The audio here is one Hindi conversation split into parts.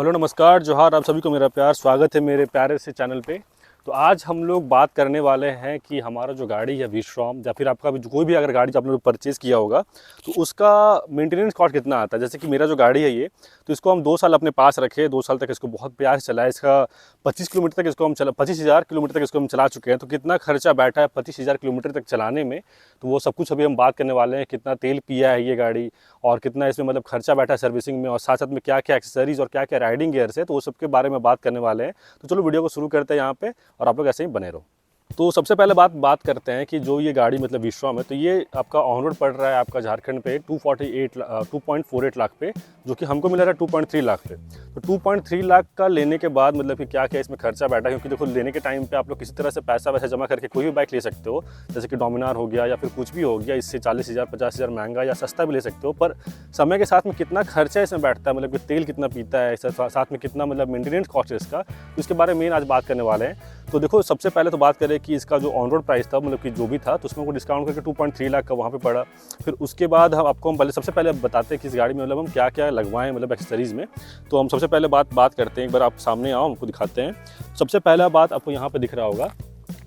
हेलो नमस्कार जोहार, आप सभी को मेरा प्यार स्वागत है मेरे प्यारे से चैनल पे। तो आज हम लोग बात करने वाले हैं कि हमारा जो गाड़ी है विश्राम या फिर आपका भी कोई भी अगर गाड़ी जो आप लोगों ने परचेज़ किया होगा तो उसका मेंटेनेंस कॉस्ट कितना आता है। जैसे कि मेरा जो गाड़ी है ये, तो इसको हम 2 साल अपने पास रखे, 2 साल तक इसको बहुत प्यार से चलाए। इसका 25,000 किलोमीटर तक इसको हम चला चुके हैं। तो कितना खर्चा बैठा है 25,000 किलोमीटर तक चलाने में, तो वो सब कुछ अभी हम बात करने वाले हैं। कितना तेल पिया है ये गाड़ी और कितना इसमें मतलब खर्चा बैठा है सर्विसिंग में, और साथ साथ में क्या क्या एक्सेसरीज़ और क्या क्या राइडिंग गियर्स है, तो वो सब के बारे में बात करने वाले हैं। तो चलो वीडियो को शुरू करते हैं यहाँ पे, और आप लोग ऐसे ही बने रहो। तो सबसे पहले बात करते हैं कि जो ये गाड़ी मतलब विश्राम है, तो ये आपका ऑन रोड पड़ रहा है आपका झारखंड पे 2.48 लाख पे, जो कि हमको मिला रहा है 2.3 लाख पे। तो 2.3 लाख का लेने के बाद मतलब कि क्या क्या इसमें खर्चा बैठा है, क्योंकि देखो लेने के टाइम पे आप लोग किसी तरह से पैसा वैसा जमा करके कोई भी बाइक ले सकते हो, जैसे कि डोमिनार हो गया या फिर कुछ भी हो गया, इससे 40,000 50,000 महंगा या सस्ता भी ले सकते हो। पर समय के साथ में कितना खर्चा इसमें बैठता है, मतलब कि तेल कितना पीता है, साथ में कितना मतलब मेंटेनेंस कॉस्ट है इसका, तो इसके बारे में आज बात करने वाले हैं। तो देखो सबसे पहले तो बात करें कि इसका जो ऑन रोड प्राइस था, मतलब कि जो भी था, तो उसमें को डिस्काउंट करके 2.3 लाख का वहाँ पे पड़ा। फिर उसके बाद हम पहले सबसे पहले बताते हैं कि इस गाड़ी में मतलब हम क्या क्या लगवाएं मतलब एक्सेसरीज़ में। तो हम सबसे पहले बात करते हैं, एक बार आप सामने आओ, हमको दिखाते हैं। सबसे पहला बात आपको यहाँ पे दिख रहा होगा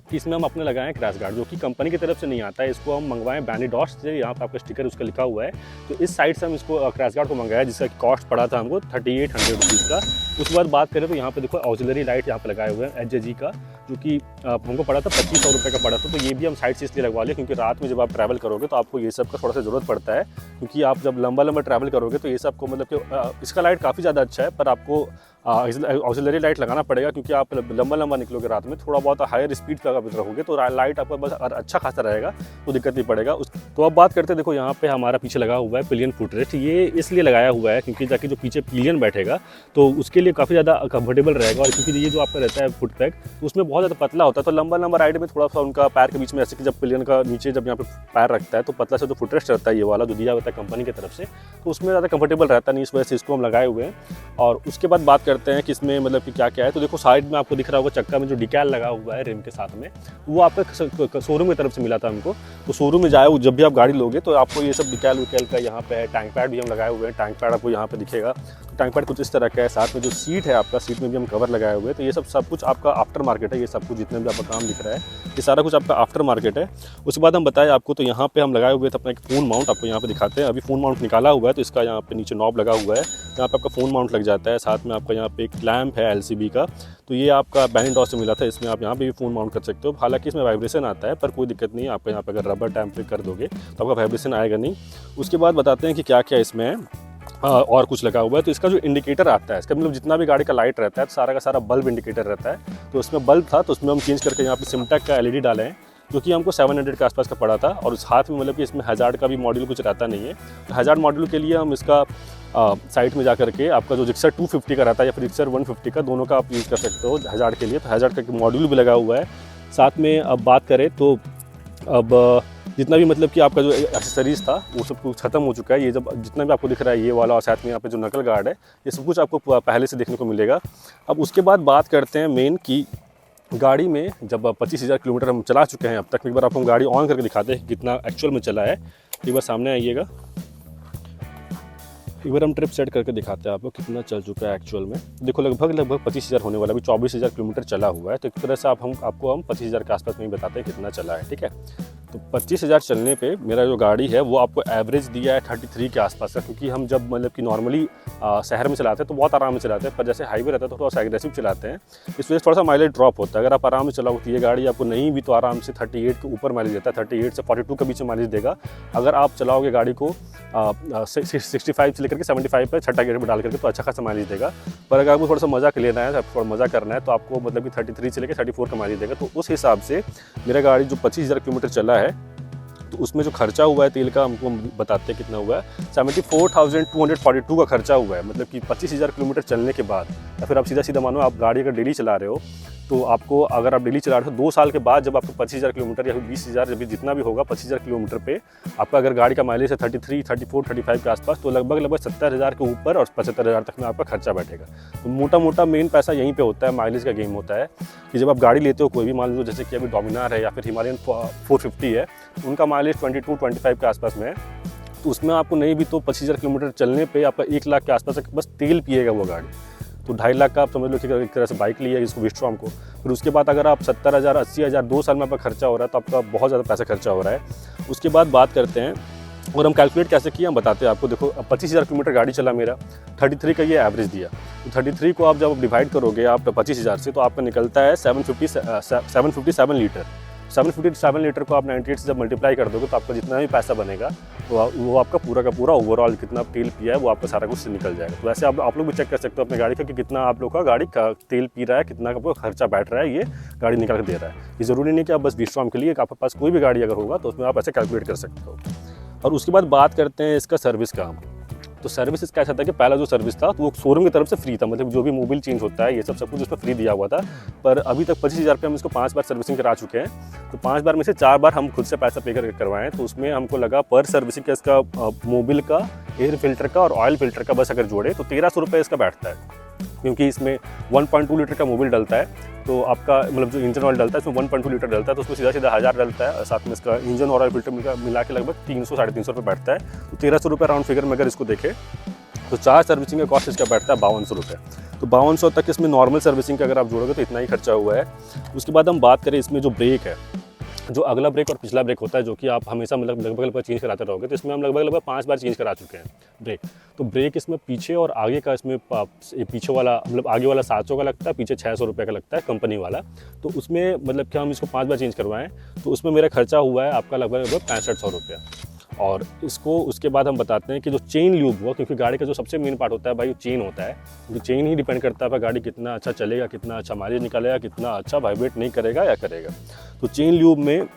कि इसमें हम अपने लगाएं क्रैश गार्ड, जो कि कंपनी की तरफ से नहीं आता है। इसको हम मंगवाएं बैनिडॉस से, यहाँ पे आपका स्टिकर उसका लिखा हुआ है। तो इस साइड से हम इसको क्रैश गार्ड को मंगाया, जिसका कॉस्ट पड़ा था हमको 3800 रुपीज़ का। उसके बाद बात करें तो यहाँ पे देखो ऑक्सिलरी लाइट यहाँ पे लगाए हुए हैं HJG का, जो कि हमको पड़ा था 2500 रुपये का पड़ा था। तो ये भी हम साइड से इसलिए लगवा लिया क्योंकि रात में जब आप ट्रैवल करोगे तो आपको ये सब का थोड़ा सा ज़रूरत पड़ता है, क्योंकि आप जब लंबा ट्रैवल करोगे तो ये सब को मतलब कि इसका लाइट काफ़ी ज़्यादा अच्छा है, पर आपको ऑक्सिलरी लाइट लगाना पड़ेगा, क्योंकि आप लंबा निकलोगे रात में, थोड़ा बहुत हायर स्पीड का रहोगे तो लाइट आपका बस अच्छा खासा रहेगा, तो दिक्कत नहीं पड़ेगा। तो अब बात करते हैं, देखो यहाँ पे हमारा पीछे लगा हुआ है पिलियन फुटरेस्ट। ये इसलिए लगाया हुआ है क्योंकि ताकि जो पीछे पिलियन बैठेगा तो उसके लिए काफ़ी ज़्यादा कंफर्टेबल रहेगा, और क्योंकि ये जो आपका रहता है फुट पैक तो उसमें बहुत ज़्यादा पतला होता है, तो लंबा राइड में थोड़ा सा उनका पैर के बीच में, ऐसे कि जब पिलियन का नीचे जब यहाँ पे पैर रखता है तो पतला से जो फुटरेस्ट रहता है ये वाला जो दिया होता है कंपनी की तरफ से, तो उसमें ज़्यादा कंफर्टेबल रहता नहीं, इस वजह से इसको हम लगाए हुए हैं। और उसके बाद बात करते हैं कि इसमें मतलब कि क्या क्या है। तो देखो साइड में आपको दिख रहा होगा चक्का में जो डिकैल लगा हुआ है रिम के साथ में, वो आपका शोरूम की तरफ से मिला था हमको। तो शोरूम में जाए जब भी आप गाड़ी लोगे तो आपको ये सब डिकैल विकैल का यहाँ पे है। टैंक पैड भी हम लगाए हुए हैं, टैंक पैड आपको यहाँ पे दिखेगा। टैंक पैड कुछ इस तरह का है, साथ में जो सीट है आपका, सीट में भी हम कवर लगाए हुए हैं। तो ये सब कुछ आपका आफ्टर मार्केट है, ये सब कुछ जितने भी आपका काम दिख रहा है ये सारा कुछ आपका आफ्टर मार्केट है। उसके बाद हम बताएं आपको, तो यहाँ पे हम लगाए हुए थे अपना एक फ़ोन माउंट, आपको यहाँ पे दिखाते हैं। अभी फ़ोन माउंट निकाला हुआ है, तो इसका यहाँ पे नीचे नॉब लगा हुआ है, यहाँ पे आपका फ़ोन माउंट लग जाता है। साथ में आपका यहाँ पे एक लैम्प है LCB का, तो ये आपका बैनिडॉस से मिला था। इसमें आप यहाँ पे भी फ़ोन माउंट कर सकते हो। हालांकि इसमें वाइब्रेशन आता है, पर कोई दिक्कत नहीं है, आपका यहाँ पे अगर रबर टैम्प पे कर दोगे तो आपका वाइब्रेशन आएगा नहीं। उसके बाद बताते हैं कि क्या क्या इसमें है और कुछ लगा हुआ है। तो इसका जो इंडिकेटर आता है, इसका मतलब जितना भी गाड़ी का लाइट रहता है तो सारा का सारा बल्ब इंडिकेटर रहता है। तो उसमें बल्ब था, तो उसमें हम चेंज करके यहाँ पे सिमटेक का LED डाले हैं, जो कि हमको 700 के आसपास का पड़ा था। और उस हाथ में मतलब कि इसमें हज़ार्ड का भी मॉड्यूल कुछ रहता नहीं है। तो हज़ार्ड मॉड्यूल के लिए हम इसका साइट में जा करके आपका जो जिक्सर 250 का रहता है या फिर जिक्सर 150 का, दोनों का आप यूज़ कर सकते हो हज़ार्ड के लिए। तो हज़ार्ड का मॉड्यूल भी लगा हुआ है साथ में। अब बात करें तो अब जितना भी मतलब कि आपका जो एक्सेसरीज़ था वो सब कुछ ख़त्म हो चुका है। ये जब जितना भी आपको दिख रहा है ये वाला, और साथ में यहाँ पे जो नकल गार्ड है, ये सब कुछ आपको पहले से देखने को मिलेगा। अब उसके बाद बात करते हैं मेन की गाड़ी में जब 25,000 किलोमीटर हम चला चुके हैं अब तक, एक बार आपको गाड़ी ऑन करके दिखाते हैं कि कितना एक्चुअल में चला है। एक बार सामने आइएगा, एक बार हम ट्रिप सेट करके दिखाते हैं आपको कितना चल चुका है एक्चुअल में। देखो लगभग 25,000 होने वाला, अभी 24,000 किलोमीटर चला हुआ है। तो एक तरह से आपको हम 25,000 के आसपास में ही बताते हैं कितना चला है, ठीक है। तो 25,000 चलने पे मेरा जो गाड़ी है वो आपको एवरेज दिया है 33 के आसपास का, क्योंकि हम जब मतलब कि नॉर्मली शहर में चलाते हैं तो बहुत आराम से चलाते हैं, पर जैसे हाईवे रहता है तो थोड़ा सा एग्रेसिव चलाते हैं, इस वजह से थोड़ा सा माइलेज ड्रॉप होता है। अगर आप आराम से चलाओगे तो ये गाड़ी आपको नहीं भी तो आराम से 38 के ऊपर माइलेज देता है, 38 से 42 के बीच में माइलेज देगा। अगर आप चलाओगे गाड़ी को 65 से लेकर के 75 पर छठा गियर में डाल करके तो अच्छा खासा माइलेज देगा। पर अगर आपको थोड़ा सा मज़ा लेना है, थोड़ा मज़ा करना है, तो आपको मतलब कि 33 से लेकर 34 का माइलेज देगा। तो उस हिसाब से मेरा गाड़ी जो 25,000 किलोमीटर चला है, तो उसमें जो खर्चा हुआ है तेल का हमको बताते हैं कितना हुआ है। 74,242 का खर्चा हुआ है, मतलब कि 25,000 किलोमीटर चलने के बाद। या फिर आप सीधा मानो आप गाड़ी अगर डेली चला रहे हो, तो आपको अगर आप डेली चला रहे हो 2 साल के बाद जब आपको 25,000 किलोमीटर या फिर 20,000 जब भी जितना भी होगा 25,000 किलोमीटर पे आपका अगर गाड़ी का माइलेज है 33, 34, 35 के आसपास, तो लगभग 70,000 के ऊपर और 75,000 तक में आपका खर्चा बैठेगा। तो मोटा मेन पैसा यहीं पे होता है, माइलेज का गेम होता है कि जब आप गाड़ी लेते हो कोई भी, मान लो जैसे कि अभी डोमिनार है या फिर हिमालयन 450 है, उनका माइलेज 22-25 के आसपास में है। तो उसमें आपको नहीं भी तो 25,000 किलोमीटर चलने पे आपका 1 लाख के आसपास बस तेल पिएगा वो गाड़ी। तो 2.5 लाख का आप समझ लो कि एक तरह से बाइक ली है इसको विस्ट्रॉम को। फिर उसके बाद अगर आप 70,000 80,000 2 साल में आपका खर्चा हो रहा है तो आपका बहुत ज़्यादा पैसा खर्चा हो रहा है। उसके बाद बात करते हैं और हम कैलकुलेट कैसे किए हम बताते हैं आपको। देखो 25,000 किलोमीटर गाड़ी चला मेरा, 33 का ये एवरेज दिया। तो 33 को आप जब डिवाइड करोगे आप 25,000 से तो आपका निकलता है 757 लीटर। 757 लीटर को आप 98 से जब मल्टीप्लाई कर दोगे तो आपका जितना भी पैसा बनेगा वो आपका पूरा का पूरा ओवरऑल कितना तेल पिया है वो आपका सारा कुछ से निकल जाएगा। तो वैसे आप लोग भी चेक कर सकते हो अपने गाड़ी का कि कितना आप लोग का गाड़ी का तेल पी रहा है, कितना आपका खर्चा बैठ रहा है, ये गाड़ी निकाल के दे रहा है। ये ज़रूरी नहीं कि आप बस विस्ट्रॉम के लिए, आपके पास कोई भी गाड़ी अगर होगा तो उसमें आप ऐसे कैलकुलेट कर सकते हो। और उसके बाद बात करते हैं इसका सर्विस का। तो सर्विस इसका ऐसा था कि पहला जो सर्विस था तो वो शोरूम की तरफ से फ्री था, मतलब जो भी मोबिल चेंज होता है ये सब कुछ उसमें फ्री दिया हुआ था। पर अभी तक 25,000 पे हम इसको 5 बार सर्विसिंग करा चुके हैं। तो 5 बार में से 4 बार हम खुद से पैसा पे करके करवाएं। तो उसमें हमको लगा पर सर्विसिंग का इसका मोबिल का, एयर फिल्टर का और ऑयल फिल्टर का बस अगर जोड़े तो 1300 रुपये इसका बैठता है। क्योंकि इसमें 1.2 लीटर का मोबिल डलता है तो आपका मतलब जो इंजन ऑयल डलता है इसमें 1.2 लीटर डलता है तो उसमें सीधा 1000 डलता है। साथ में इसका इंजन और ऑयल फिल्टर मिला के लगभग 300 साढ़े 300 रुपये बैठता है। तो 1300 रुपये राउंड फिगर में अगर इसको देखें तो 4 सर्विसिंग का कॉस्ट इसका बैठता है 5200 रुपये। तो 5200 तक इसमें नॉर्मल सर्विसिंग का अगर आप जोड़ोगे तो इतना ही खर्चा हुआ है। उसके बाद हम बात करें इसमें जो ब्रेक है, जो अगला ब्रेक और पिछला ब्रेक होता है जो कि आप हमेशा लगभग चेंज कराते रहोगे, तो इसमें हम लगभग 5 बार चेंज करा चुके हैं ब्रेक। तो ब्रेक इसमें पीछे और आगे का, इसमें पीछे वाला मतलब आगे वाला 700 का लगता है, पीछे 600 रुपये का लगता है कंपनी वाला। तो उसमें मतलब कि हम इसको 5 बार चेंज करवाएं तो उसमें मेरा खर्चा हुआ है आपका लगभग 6500 रुपये। और इसको उसके बाद हम बताते हैं कि जो चेन ल्यूब हुआ, क्योंकि गाड़ी का जो सबसे मेन पार्ट होता है भाई चेन होता है, क्योंकि चेन ही डिपेंड करता है गाड़ी कितना अच्छा चलेगा, कितना अच्छा माइलेज निकालेगा, कितना अच्छा वाइब्रेट नहीं करेगा या करेगा। तो चेन ल्यूब में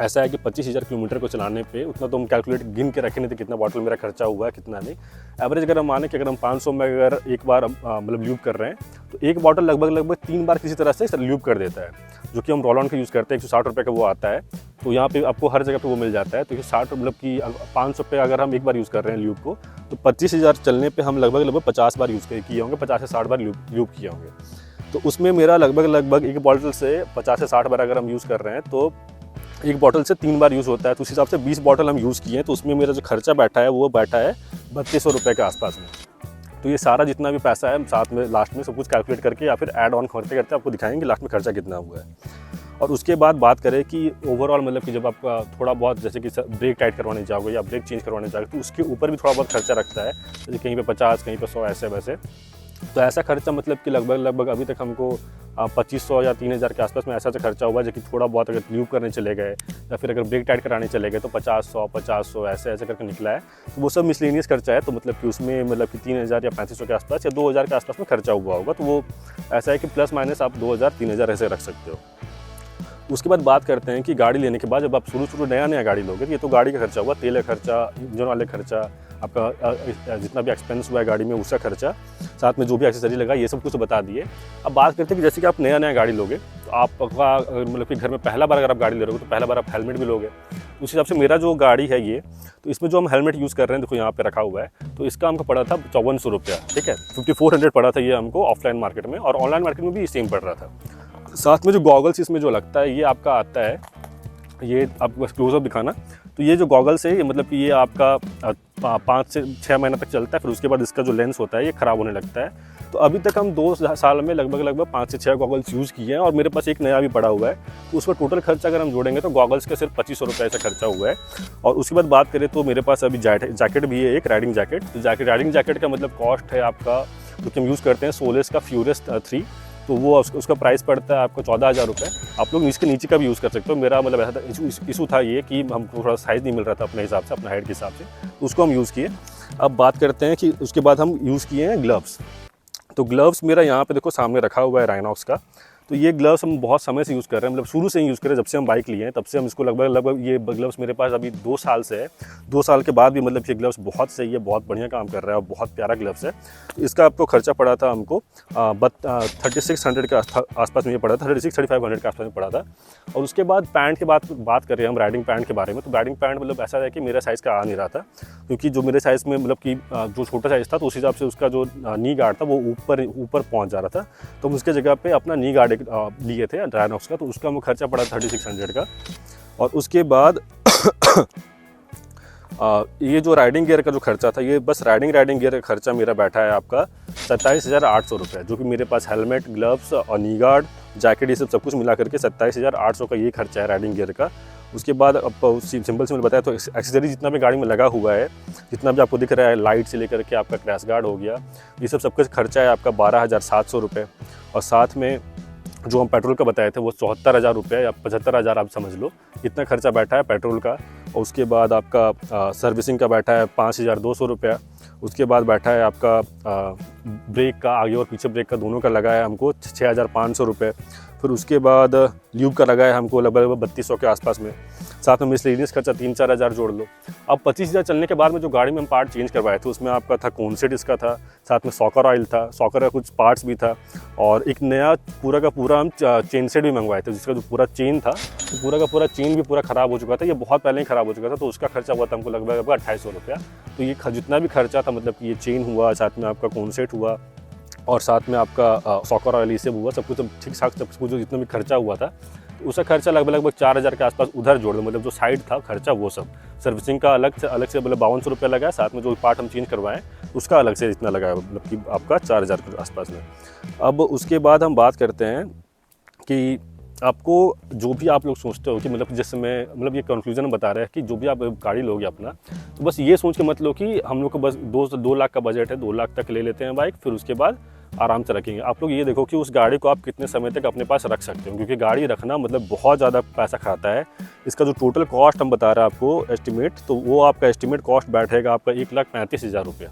ऐसा है कि 25,000 किलोमीटर को चलाने पे उतना तो हम कैलकुलेट गिन के रखे नहीं थे कितना बॉटल मेरा खर्चा हुआ है कितना नहीं। एवरेज अगर हम माने कि अगर हम 500 में अगर एक बार मतलब ल्यूब कर रहे हैं तो एक बॉटल लगभग 3 बार किसी तरह से ल्यूब कर देता है, जो कि हम रोल ऑन का यूज़ करते हैं। 160 रुपये का वो आता है, तो यहाँ पे आपको हर जगह पे वो मिल जाता है। तो 60 मतलब कि 500 पे अगर हम एक बार यूज़ कर रहे हैं ल्यूब को तो 25,000 चलने पे हम लगभग 50 बार यूज़ किए होंगे, 50 से 60 बार ल्यूब किए होंगे। तो उसमें मेरा लगभग एक बॉटल से 50 से 60 बार अगर हम यूज़ कर रहे हैं तो एक बॉटल से 3 बार यूज़ होता है। तो उस हिसाब से 20 बॉटल हम यूज़ किए हैं, तो उसमें मेरा जो खर्चा बैठा है वो बैठा है 3200 रुपये के आसपास में। तो ये सारा जितना भी पैसा है साथ में लास्ट में सब कुछ कैलकुलेट करके या फिर ऐड ऑन करते करते आपको दिखाएंगे लास्ट में खर्चा कितना हुआ है। और उसके बाद बात करें कि ओवरऑल मतलब कि जब आपका थोड़ा बहुत जैसे कि ब्रेक टाइट करवाने जाओगे या ब्रेक चेंज करवाने जाओगे तो उसके ऊपर भी थोड़ा बहुत खर्चा रखता है, जैसे कहीं पे 50 कहीं पे 100 ऐसे वैसे। तो ऐसा खर्चा मतलब कि लगभग अभी तक हमको 2500 या 3000 के आसपास में ऐसा खर्चा हुआ, जो कि थोड़ा बहुत अगर ल्यूब करने चले गए या फिर अगर ब्रेक टाइट कराने चले गए तो 50-100 ऐसे करके निकला है। तो वो सब मिसलेनियस खर्चा है, तो मतलब कि उसमें मतलब कि 3000 या 3500 के आसपास या 2000 के आसपास में खर्चा हुआ होगा। तो वो ऐसा है कि प्लस माइनस आप 2000-3000 ऐसे रख सकते हो। उसके बाद बात करते हैं कि गाड़ी लेने के बाद जब आप शुरू नया गाड़ी लोगे तो ये तो गाड़ी का खर्चा हुआ, तेल का खर्चा, इंजन वाले खर्चा, आपका जितना भी एक्सपेंस हुआ है गाड़ी में उसका खर्चा, साथ में जो भी एक्सेसरी लगा ये सब कुछ बता दिए। अब बात करते हैं कि जैसे कि आप नया गाड़ी लोगे तो आपका मतलब कि घर में पहला बार अगर आप गाड़ी ले रहे हो तो पहला बार आप हेलमेट भी लोगे। उस हिसाब से मेरा जो गाड़ी है ये, तो इसमें जो हम हेलमेट यूज़ कर रहे हैं देखो यहाँ पे रखा हुआ है, तो इसका हमको पड़ा था 5400 रुपया, ठीक है। 5400 पड़ा था ये हमको ऑफलाइन मार्केट में, और ऑनलाइन मार्केट में भी सेम पड़ रहा था। साथ में जो गॉगल्स इसमें जो लगता है ये आपका आता है, ये आपको बस क्लोजअप दिखाना। तो ये जो गॉगल्स है ये मतलब कि ये आपका 5 से 6 महीना तक चलता है, फिर उसके बाद इसका जो लेंस होता है ये ख़राब होने लगता है। तो अभी तक हम 2 साल में लगभग 5 से 6 गॉगल्स यूज़ किए हैं, और मेरे पास एक नया भी पड़ा हुआ है। तो उसका टोटल खर्चा अगर हम जोड़ेंगे तो गॉगल्स का सिर्फ 2500 रुपये ऐसा खर्चा हुआ है। और उसके बाद बात करें तो मेरे पास अभी जैकेट भी है, एक राइडिंग जैकेट। तो राइडिंग जैकेट का मतलब कॉस्ट है आपका, जो कि हम यूज़ करते हैं सोलेस का फ्यूरियस 3, तो वो उसका प्राइस पड़ता है आपको 14,000 रुपये। आप लोग इसके नीचे का भी यूज़ कर सकते हो। मेरा मतलब ऐसा था इशू था ये कि हमको थोड़ा साइज़ नहीं मिल रहा था अपने हिसाब से, अपना हाइट के हिसाब से, तो उसको हम यूज़ किए। अब बात करते हैं कि उसके बाद हम यूज़ किए हैं ग्लव्स। तो ग्लव्स मेरा यहाँ पे देखो सामने रखा हुआ है राइनॉक्स का। तो ये ग्लव्स हम बहुत समय से यूज़ कर रहे हैं, मतलब शुरू से ही यूज़ कर रहे हैं, जब से हम बाइक लिए हैं तब से हम इसको लगभग ये ग्लव्स मेरे पास अभी 2 साल से है। 2 साल के बाद भी मतलब ये ग्लव्स बहुत सही है, बहुत बढ़िया काम कर रहा है और बहुत प्यारा ग्लव्स है। तो इसका आपको खर्चा पड़ा था हमको 3600 के आसपास में ये पड़ा था, 36-3500 के आसपास में पड़ा था। और उसके बाद पैंट के बात कर रहे हैं हम राइडिंग पैंट के बारे में। तो राइडिंग पैंट मतलब ऐसा है कि मेरे साइज़ का आ नहीं रहा था, क्योंकि जो मेरे साइज़ में मतलब कि जो छोटा साइज़ था तो उस हिसाब से उसका जो नी गार्ड था वो ऊपर पहुँच जा रहा था। तो हम उसके जगह पर अपना नी गार्ड लिए थे राइनॉक्स का, तो उसका वो खर्चा पड़ा 3600 का। और उसके बाद ये जो राइडिंग गियर का जो खर्चा था, ये बस राइडिंग गियर का खर्चा मेरा बैठा है आपका 27,800 रुपये, जो कि मेरे पास हेलमेट, ग्लव्स और नी गार्ड, जैकेट, ये सब कुछ मिला करके 27,800 का ये खर्चा है राइडिंग गियर का। उसके बाद अब सिंपल से मैंने बताया, तो एक्सेसरी जितना भी गाड़ी में लगा हुआ है, जितना भी आपको दिख रहा है, लाइट से लेकर के आपका क्रैश गार्ड हो गया, ये सब कुछ खर्चा है आपका 12,700 रुपये। और साथ में जो हम पेट्रोल का बताए थे वो 74,000 रुपये या 75,000 आप समझ लो, इतना खर्चा बैठा है पेट्रोल का। और उसके बाद आपका सर्विसिंग का बैठा है 5,200 रुपया। उसके बाद बैठा है आपका ब्रेक का, आगे और पीछे ब्रेक का दोनों का लगा है हमको 6,500 रुपये। फिर उसके बाद ल्यूब का लगा है हमको लगभग 3,200 के आसपास में। साथ में मिसलेनियस खर्चा 3-4 हज़ार जोड़ लो। अब 25,000 चलने के बाद में जो गाड़ी में हम पार्ट चेंज करवाए थे उसमें आपका था कौन सेट इसका था, साथ में सॉकर ऑयल था, सॉकर का कुछ पार्ट्स भी था, और एक नया पूरा का पूरा हम चेन सेट भी मंगवाए थे, जिसका जो पूरा चेन था, तो पूरा का पूरा चेन भी पूरा ख़राब हो चुका था, ये बहुत पहले ही ख़राब हो चुका था, तो उसका खर्चा हुआ था हमको लगभग 2,800 रुपया। तो ये जितना भी खर्चा था, मतलब कि ये चेन हुआ, साथ में आपका कौन सेट हुआ, और साथ में आपका सॉकर ऑयल ये सब हुआ, सब कुछ ठीक ठाक सब कुछ जो जितना भी खर्चा हुआ था, तो उसका खर्चा लगभग 4,000 के आसपास उधर जोड़ दो, मतलब जो साइड था खर्चा वो सब। सर्विसिंग का अलग से मतलब 5200 रुपये लगा है, साथ में जो पार्ट हम चेंज करवाएं उसका अलग से इतना लगा है, मतलब कि आपका 4,000 के आसपास में। अब उसके बाद हम बात करते हैं कि आपको जो भी आप लोग सोचते हो कि मतलब जिस समय, मतलब ये कंक्लूजन बता रहे हैं कि जो भी आप गाड़ी लोगे अपना, तो बस ये सोच के मत लो कि हम लोग को बस 2 लाख का बजट है, 2 लाख तक ले लेते हैं बाइक, फिर उसके बाद आराम से रखेंगे। आप लोग ये देखो कि उस गाड़ी को आप कितने समय तक अपने पास रख सकते हो, क्योंकि गाड़ी रखना मतलब बहुत ज़्यादा पैसा खाता है। इसका जो टोटल कॉस्ट हम बता रहे हैं आपको एस्टिमेट, तो वो आपका एस्टिमेट कॉस्ट बैठेगा आपका 1,35,000 रुपया।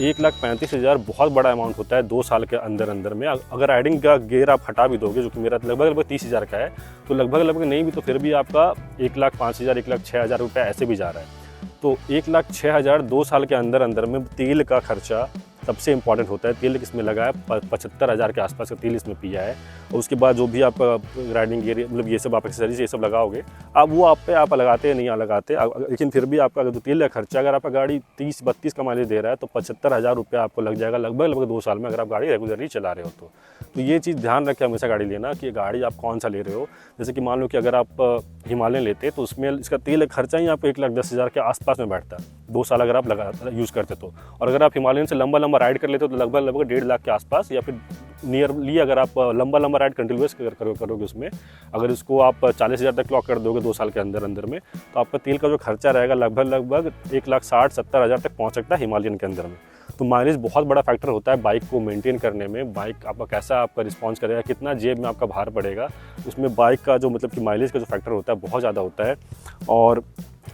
1,35,000 बहुत बड़ा अमाउंट होता है 2 साल के अंदर अंदर में। अगर राइडिंग का गियर आप हटा भी दोगे, जो कि मेरा लगभग 30,000 का है, तो लगभग नहीं भी तो फिर भी आपका 1,05,000 1,06,000 रुपये ऐसे भी जा रहा है। तो 1,06,000 2 साल के अंदर अंदर में तेल का खर्चा सबसे इंपॉर्टेंट होता है। तेल किसमें लगा है, 75,000 के आसपास का तेल इसमें पिया है। और उसके बाद जो भी आप राइडिंग गियर, मतलब ये सब आप एक्सेसरीज ये सब लगाओगे, अब वो आप लगाते हैं नहीं लगाते, लेकिन फिर भी आपका अगर तेल का खर्चा, अगर आपका गाड़ी 30-32 का माइलेज दे रहा है, तो 75,000 रुपया आपको लग जाएगा लगभग 2 साल में, अगर आप गाड़ी रेगुलरली चला रहे हो तो ये चीज़ ध्यान रखें हमेशा गाड़ी लेना कि गाड़ी आप कौन सा ले रहे हो। जैसे कि मान लो कि अगर आप हिमालयन लेते तो उसमें इसका तेल खर्चा ही आपको 1,10,000 के आसपास में बैठता है 2 साल अगर आप यूज़ करते तो। और अगर आप हिमालयन से लंबा राइड कर लेते हो तो लगभग 1.5 लाख के आसपास, या फिर नियरली अगर आप लंबा राइड कंटिन्यूस करोगे उसमें, अगर इसको आप 40,000 तक क्लॉक कर दोगे 2 साल के अंदर अंदर में, तो आपका तेल का जो खर्चा रहेगा लगभग 1,60,000-70,000 तक पहुँच सकता है हिमालयन के अंदर में। तो माइलेज बहुत बड़ा फैक्टर होता है बाइक को मेंटेन करने में। बाइक आपका कैसा आपका रिस्पॉन्स करेगा, कितना जेब में आपका भार पड़ेगा, उसमें बाइक का जो मतलब कि माइलेज का जो फैक्टर होता है बहुत ज़्यादा होता है। और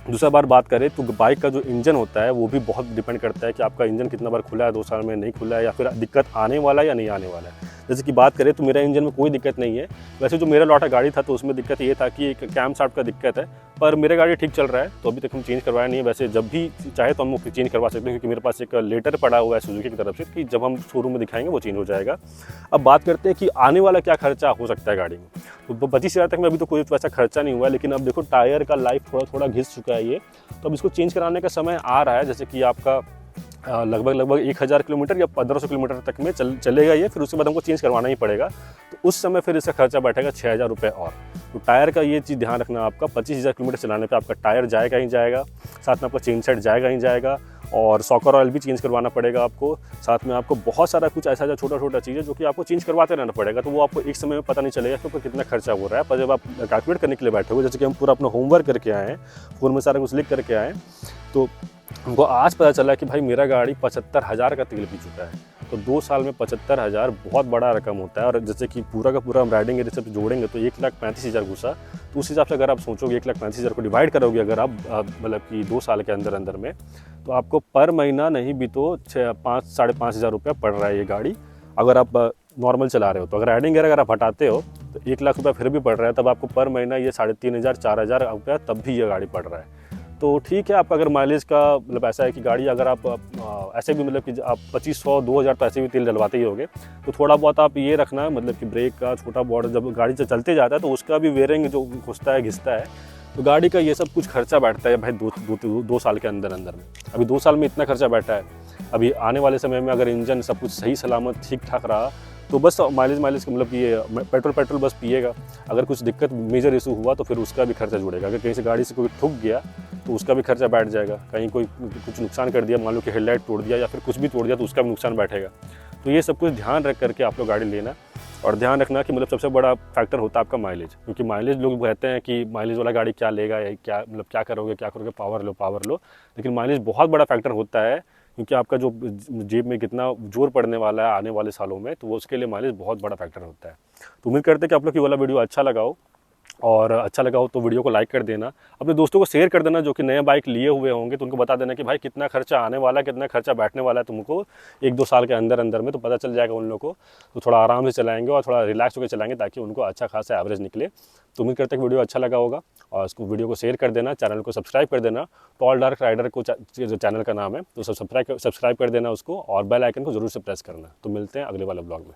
दूसरा बात करें तो बाइक का जो इंजन होता है वो भी बहुत डिपेंड करता है कि आपका इंजन कितना बार खुला है 2 साल में, नहीं खुला है, या फिर दिक्कत आने वाला है या नहीं आने वाला है। जैसे कि बात करें तो मेरा इंजन में कोई दिक्कत नहीं है। वैसे जो मेरा लौटा गाड़ी था तो उसमें दिक्कत ये था कि एक कैम शाफ्ट का दिक्कत है, पर मेरा गाड़ी ठीक चल रहा है, तो अभी तक हम चेंज करवाया नहीं है। वैसे जब भी चाहे तो हम चेंज करवा सकते हैं, क्योंकि मेरे पास एक लेटर पड़ा हुआ है सुजुकी की तरफ से कि जब हम शोरूम में दिखाएंगे वो चेंज हो जाएगा। अब बात करते हैं कि आने वाला क्या खर्चा हो सकता है गाड़ी में। तो 25,000 तक में अभी तो कोई वैसा खर्चा नहीं हुआ है, लेकिन अब देखो टायर का लाइफ थोड़ा घिस चुका है ये, तो अब इसको चेंज कराने का समय आ रहा है। जैसे कि आपका लगभग 1,000 किलोमीटर या 1,500 किलोमीटर तक में चलेगा ये, फिर उसके बाद हमको चेंज करवाना ही पड़ेगा। तो उस समय फिर इसका खर्चा बैठेगा 6,000 रुपये और। तो टायर का ये चीज़ ध्यान रखना, आपका 25,000 किलोमीटर चलाने पे आपका टायर जाएगा ही जाएगा, साथ में आपका चेन सेट जाएगा ही जाएगा, और सॉकर ऑयल भी चेंज करवाना पड़ेगा आपको। साथ में आपको बहुत सारा कुछ ऐसा छोटा चीज़ है जो कि आपको चेंज करवाते रहना पड़ेगा। तो वो आपको एक समय में पता नहीं चलेगा कि ऊपर कितना खर्चा हो रहा है, पर जब आप कैलकुलेट करने के लिए बैठे हो, जैसे कि हम पूरा अपना होमवर्क करके आए हैं, फ़ोन में सारा कुछ लिख करके आए, तो हमको आज पता चला कि भाई मेरा गाड़ी 75,000 का तेल पी चुका है। तो 2 साल में 75,000 बहुत बड़ा रकम होता है। और जैसे कि पूरा का पूरा हम राइडिंग एरिया सब जोड़ेंगे तो 1,35,000 घुसा। तो उस हिसाब से अगर आप सोचोगे 1,35,000 को डिवाइड करोगे अगर आप मतलब कि 2 साल के अंदर अंदर में, तो आपको पर महीना नहीं भी तो 5,000-5,500 रुपया पड़ रहा है ये गाड़ी, अगर आप नॉर्मल चला रहे हो। तो अगर राइडिंग गियर अगर आप हटाते हो तो 1 लाख रुपया फिर भी पड़ रहा है, तब आपको पर महीना ये 3,500-4,000 रुपया तब भी ये गाड़ी पड़ रहा है। तो ठीक है, आपका अगर माइलेज का मतलब ऐसा है कि गाड़ी अगर आप ऐसे भी मतलब कि आप 2,500-2,000 तो ऐसे भी तेल डलवाते ही होगे, तो थोड़ा बहुत आप ये रखना मतलब कि ब्रेक का छोटा बॉर्डर जब गाड़ी से चलते जाता है तो उसका भी वेयरिंग जो घुसता है घिसता है, तो गाड़ी का ये सब कुछ खर्चा बैठता है भाई 2 साल के अंदर अंदर में। अभी 2 साल में इतना खर्चा बैठा है। अभी आने वाले समय में अगर इंजन सब कुछ सही सलामत ठीक ठाक रहा तो बस माइलेज मतलब कि ये पेट्रोल बस पिएगा। अगर कुछ दिक्कत मेजर इशू हुआ तो फिर उसका भी खर्चा जुड़ेगा। अगर कहीं से गाड़ी से कोई ठुक गया तो उसका भी खर्चा बैठ जाएगा। कहीं कोई कुछ नुकसान कर दिया, मान लो कि हेडलाइट तोड़ दिया या फिर कुछ भी तोड़ दिया, तो उसका भी नुकसान बैठेगा। तो ये सब कुछ ध्यान रख करके आप लोग गाड़ी लेना। और ध्यान रखना कि मतलब सबसे बड़ा फैक्टर होता है आपका माइलेज, क्योंकि माइलेज लोग कहते हैं कि माइलेज वाला गाड़ी क्या लेगा या क्या मतलब क्या करोगे, पावर लो, लेकिन माइलेज बहुत बड़ा फैक्टर होता है, क्योंकि आपका जो जेब में कितना जोर पड़ने वाला है आने वाले सालों में, तो वो उसके लिए माइलेज बहुत बड़ा फैक्टर होता है। तो उम्मीद करते हैं कि आप लोग की वाला वीडियो अच्छा लगा हो, और अच्छा लगा हो तो वीडियो को लाइक कर देना, अपने दोस्तों को शेयर कर देना जो कि नए बाइक लिए हुए होंगे, तो उनको बता देना कि भाई कितना खर्चा आने वाला है, कितना खर्चा बैठने वाला है तुमको 1-2 साल के अंदर अंदर में, तो पता चल जाएगा उन लोगों को, तो थोड़ा आराम से चलाएंगे और थोड़ा रिलैक्स होकर चलाएंगे ताकि उनको अच्छा खासा एवरेज निकले। तो उम्मीद करते हैं कि वीडियो अच्छा लगा होगा, और इसको वीडियो को शेयर कर देना, चैनल को सब्सक्राइब कर देना। टॉल डार्क राइडर को जो चैनल का नाम है, तो सब्सक्राइब कर देना उसको, और बेल आइकन को जरूर से प्रेस करना। तो मिलते हैं अगले वाले ब्लॉग में।